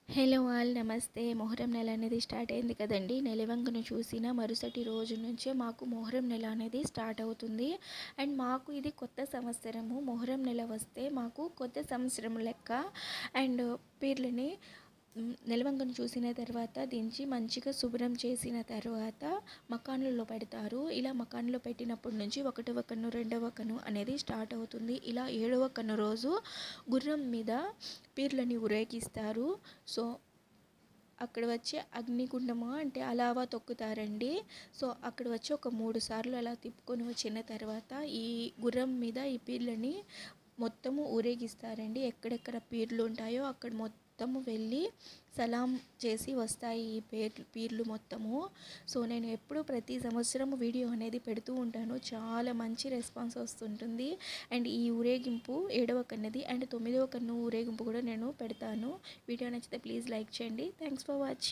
Hello all నమస్తే. మొహరం నెల అనేది స్టార్ట్ అయింది కదండి. నెలవంకను చూసిన మరుసటి రోజు నుంచే మాకు మొహరం నెల అనేది స్టార్ట్ అవుతుంది. అండ్ మాకు ఇది కొత్త సంవత్సరము. మొహరం నెల వస్తే మాకు కొత్త సంవత్సరం లెక్క. అండ్ పీర్లని నెలవంకను చూసిన తర్వాత దించి మంచిగా శుభ్రం చేసిన తర్వాత మకాన్లలో పెడతారు. ఇలా మకాన్లో పెట్టినప్పటి నుంచి 1వ కన్ను 2వ కన్ను అనేది స్టార్ట్ అవుతుంది. ఇలా 7వ కన్ను రోజు గుర్రం మీద పీర్లని ఊరేగిస్తారు. సో అక్కడ వచ్చి అగ్నిగుండము అంటే అలావా తొక్కుతారండి. సో అక్కడ వచ్చి ఒక 3 సార్లు అలా తిప్పుకొని వచ్చిన తర్వాత ఈ గుర్రం మీద ఈ పీర్లని మొత్తము ఊరేగిస్తారండి. ఎక్కడెక్కడ పీర్లు ఉంటాయో అక్కడ మొత్తము వెళ్ళి సలాం చేసి వస్తాయి ఈ పీర్లు మొత్తము. సో నేను ఎప్పుడు ప్రతి సంవత్సరం వీడియో అనేది పెడుతూ ఉంటాను. చాలా మంచి రెస్పాన్స్ వస్తుంటుంది. అండ్ ఈ ఊరేగింపు 7వ కన్నది అండ్ 9వ కన్ను ఊరేగింపు కూడా నేను పెడతాను. వీడియో నచ్చితే ప్లీజ్ లైక్ చేయండి. Thanks for watching.